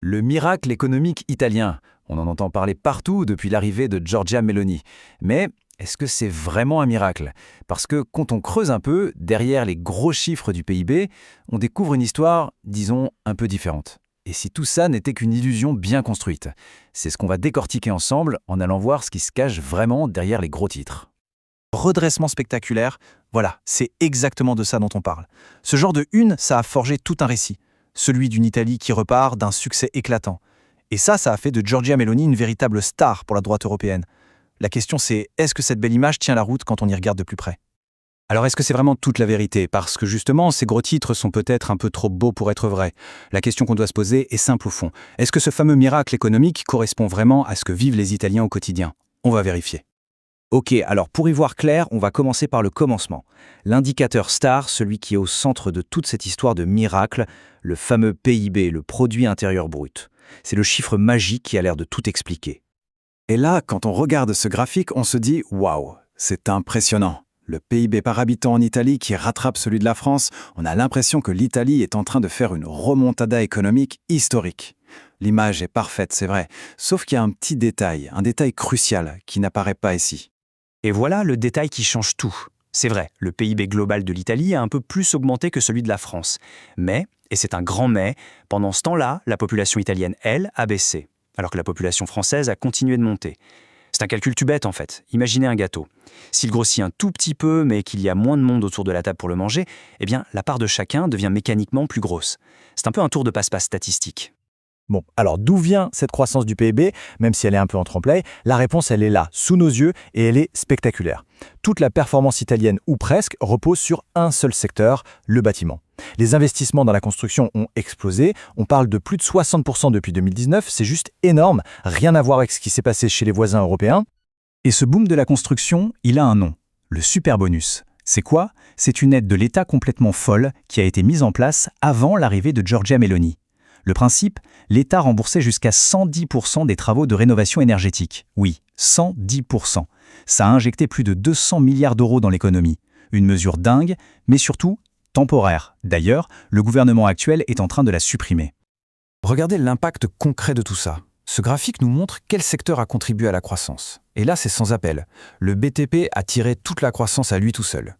Le miracle économique italien. On en entend parler partout depuis l'arrivée de Giorgia Meloni. Mais est-ce que c'est vraiment un miracle? Parce que quand on creuse un peu, derrière les gros chiffres du PIB, on découvre une histoire, disons, un peu différente. Et si tout ça n'était qu'une illusion bien construite? C'est ce qu'on va décortiquer ensemble en allant voir ce qui se cache vraiment derrière les gros titres. Redressement spectaculaire, voilà, c'est exactement de ça dont on parle. Ce genre de une, ça a forgé tout un récit. Celui d'une Italie qui repart d'un succès éclatant. Et ça a fait de Giorgia Meloni une véritable star pour la droite européenne. La question c'est, est-ce que cette belle image tient la route quand on y regarde de plus près? Alors est-ce que c'est vraiment toute la vérité? Parce que justement, ces gros titres sont peut-être un peu trop beaux pour être vrais. La question qu'on doit se poser est simple au fond. Est-ce que ce fameux miracle économique correspond vraiment à ce que vivent les Italiens au quotidien? On va vérifier. Ok, alors pour y voir clair, on va commencer par le commencement. L'indicateur star, celui qui est au centre de toute cette histoire de miracle, le fameux PIB, le produit intérieur brut. C'est le chiffre magique qui a l'air de tout expliquer. Et là, quand on regarde ce graphique, on se dit « Waouh, c'est impressionnant !» Le PIB par habitant en Italie qui rattrape celui de la France, on a l'impression que l'Italie est en train de faire une remontada économique historique. L'image est parfaite, c'est vrai, sauf qu'il y a un détail crucial qui n'apparaît pas ici. Et voilà le détail qui change tout. C'est vrai, le PIB global de l'Italie a un peu plus augmenté que celui de la France. Mais, et c'est un grand mais, pendant ce temps-là, la population italienne, elle, a baissé, alors que la population française a continué de monter. C'est un calcul tout bête en fait. Imaginez un gâteau. S'il grossit un tout petit peu, mais qu'il y a moins de monde autour de la table pour le manger, eh bien, la part de chacun devient mécaniquement plus grosse. C'est un peu un tour de passe-passe statistique. Bon, alors d'où vient cette croissance du PIB? Même si elle est un peu en trompe-l'œil, la réponse elle est là, sous nos yeux, et elle est spectaculaire. Toute la performance italienne, ou presque, repose sur un seul secteur, le bâtiment. Les investissements dans la construction ont explosé, on parle de plus de 60% depuis 2019, c'est juste énorme, rien à voir avec ce qui s'est passé chez les voisins européens. Et ce boom de la construction, il a un nom, le superbonus. C'est quoi? C'est une aide de l'État complètement folle qui a été mise en place avant l'arrivée de Giorgia Meloni. Le principe, l'État remboursait jusqu'à 110% des travaux de rénovation énergétique. Oui, 110%. Ça a injecté plus de 200 milliards d'euros dans l'économie. Une mesure dingue, mais surtout temporaire. D'ailleurs, le gouvernement actuel est en train de la supprimer. Regardez l'impact concret de tout ça. Ce graphique nous montre quel secteur a contribué à la croissance. Et là, c'est sans appel. Le BTP a tiré toute la croissance à lui tout seul.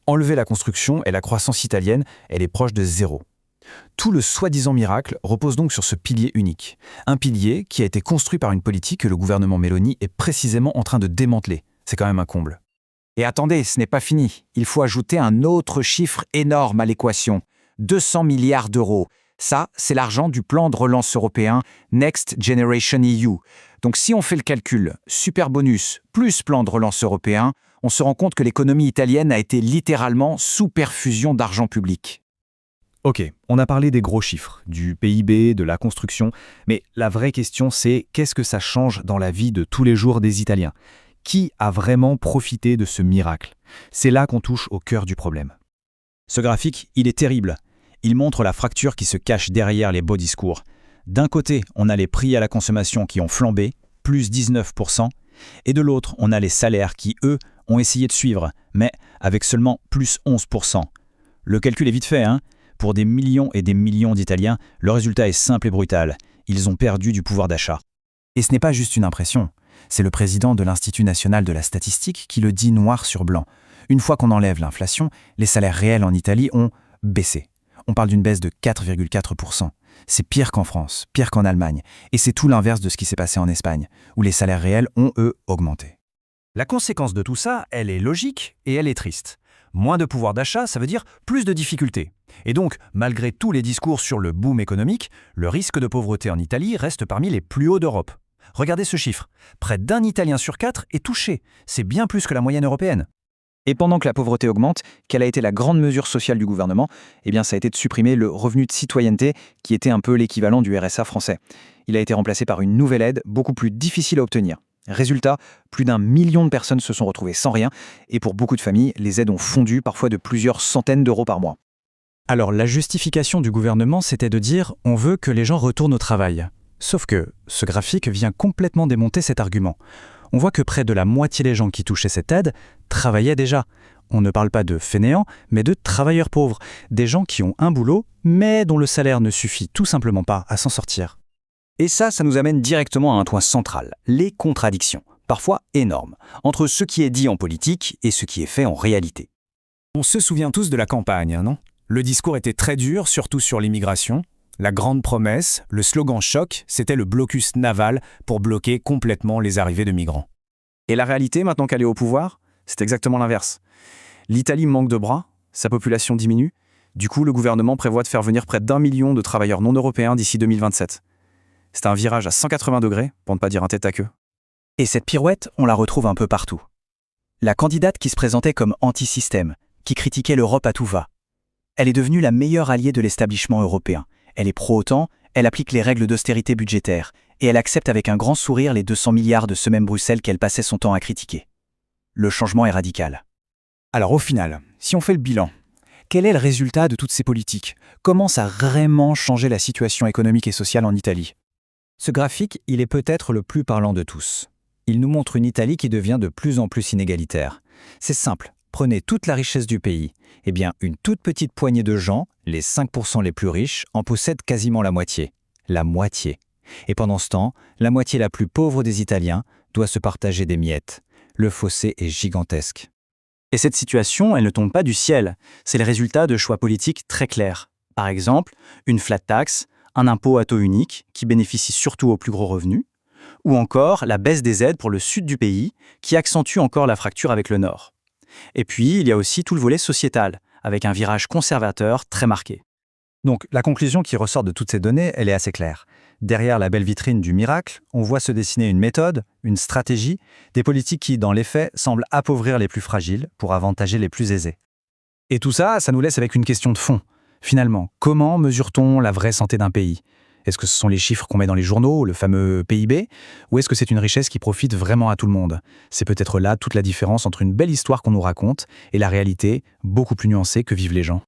Enlevez la construction et la croissance italienne, elle est proche de zéro. Tout le soi-disant miracle repose donc sur ce pilier unique. Un pilier qui a été construit par une politique que le gouvernement Meloni est précisément en train de démanteler. C'est quand même un comble. Et attendez, ce n'est pas fini. Il faut ajouter un autre chiffre énorme à l'équation. 200 milliards d'euros. Ça, c'est l'argent du plan de relance européen Next Generation EU. Donc si on fait le calcul, superbonus plus plan de relance européen, on se rend compte que l'économie italienne a été littéralement sous perfusion d'argent public. Ok, on a parlé des gros chiffres, du PIB, de la construction, mais la vraie question c'est qu'est-ce que ça change dans la vie de tous les jours des Italiens? Qui a vraiment profité de ce miracle? C'est là qu'on touche au cœur du problème. Ce graphique, il est terrible. Il montre la fracture qui se cache derrière les beaux discours. D'un côté, on a les prix à la consommation qui ont flambé, plus 19%, et de l'autre, on a les salaires qui, eux, ont essayé de suivre, mais avec seulement plus 11%. Le calcul est vite fait, hein? Pour des millions et des millions d'Italiens, le résultat est simple et brutal. Ils ont perdu du pouvoir d'achat. Et ce n'est pas juste une impression. C'est le président de l'Institut national de la statistique qui le dit noir sur blanc. Une fois qu'on enlève l'inflation, les salaires réels en Italie ont baissé. On parle d'une baisse de 4,4%. C'est pire qu'en France, pire qu'en Allemagne. Et c'est tout l'inverse de ce qui s'est passé en Espagne, où les salaires réels ont, eux, augmenté. La conséquence de tout ça, elle est logique et elle est triste. Moins de pouvoir d'achat, ça veut dire plus de difficultés. Et donc, malgré tous les discours sur le boom économique, le risque de pauvreté en Italie reste parmi les plus hauts d'Europe. Regardez ce chiffre. Près d'un Italien sur 4 est touché. C'est bien plus que la moyenne européenne. Et pendant que la pauvreté augmente, quelle a été la grande mesure sociale du gouvernement? Eh bien, ça a été de supprimer le revenu de citoyenneté, qui était un peu l'équivalent du RSA français. Il a été remplacé par une nouvelle aide, beaucoup plus difficile à obtenir. Résultat, plus d'1 million de personnes se sont retrouvées sans rien, et pour beaucoup de familles, les aides ont fondu, parfois de plusieurs centaines d'euros par mois. Alors la justification du gouvernement, c'était de dire « on veut que les gens retournent au travail ». Sauf que ce graphique vient complètement démonter cet argument. On voit que près de la moitié des gens qui touchaient cette aide travaillaient déjà. On ne parle pas de fainéants, mais de travailleurs pauvres, des gens qui ont un boulot, mais dont le salaire ne suffit tout simplement pas à s'en sortir. Et ça nous amène directement à un point central, les contradictions, parfois énormes, entre ce qui est dit en politique et ce qui est fait en réalité. On se souvient tous de la campagne, non? Le discours était très dur, surtout sur l'immigration. La grande promesse, le slogan choc, c'était le blocus naval pour bloquer complètement les arrivées de migrants. Et la réalité, maintenant qu'elle est au pouvoir, c'est exactement l'inverse. L'Italie manque de bras, sa population diminue. Du coup, le gouvernement prévoit de faire venir près d'1 million de travailleurs non européens d'ici 2027. C'est un virage à 180 degrés, pour ne pas dire un tête à queue. Et cette pirouette, on la retrouve un peu partout. La candidate qui se présentait comme anti-système, qui critiquait l'Europe à tout va. Elle est devenue la meilleure alliée de l'établissement européen. Elle est pro-OTAN, elle applique les règles d'austérité budgétaire, et elle accepte avec un grand sourire les 200 milliards de ce même Bruxelles qu'elle passait son temps à critiquer. Le changement est radical. Alors au final, si on fait le bilan, quel est le résultat de toutes ces politiques? Comment ça a vraiment changé la situation économique et sociale en Italie? Ce graphique, il est peut-être le plus parlant de tous. Il nous montre une Italie qui devient de plus en plus inégalitaire. C'est simple, prenez toute la richesse du pays. Eh bien, une toute petite poignée de gens, les 5% les plus riches, en possèdent quasiment la moitié. La moitié. Et pendant ce temps, la moitié la plus pauvre des Italiens doit se partager des miettes. Le fossé est gigantesque. Et cette situation, elle ne tombe pas du ciel. C'est le résultat de choix politiques très clairs. Par exemple, une flat tax, un impôt à taux unique qui bénéficie surtout aux plus gros revenus, ou encore la baisse des aides pour le sud du pays qui accentue encore la fracture avec le nord. Et puis, il y a aussi tout le volet sociétal, avec un virage conservateur très marqué. Donc, la conclusion qui ressort de toutes ces données, elle est assez claire. Derrière la belle vitrine du miracle, on voit se dessiner une méthode, une stratégie, des politiques qui, dans les faits, semblent appauvrir les plus fragiles pour avantager les plus aisés. Et tout ça, ça nous laisse avec une question de fond. Finalement, comment mesure-t-on la vraie santé d'un pays? Est-ce que ce sont les chiffres qu'on met dans les journaux, le fameux PIB, ou est-ce que c'est une richesse qui profite vraiment à tout le monde? C'est peut-être là toute la différence entre une belle histoire qu'on nous raconte et la réalité beaucoup plus nuancée que vivent les gens.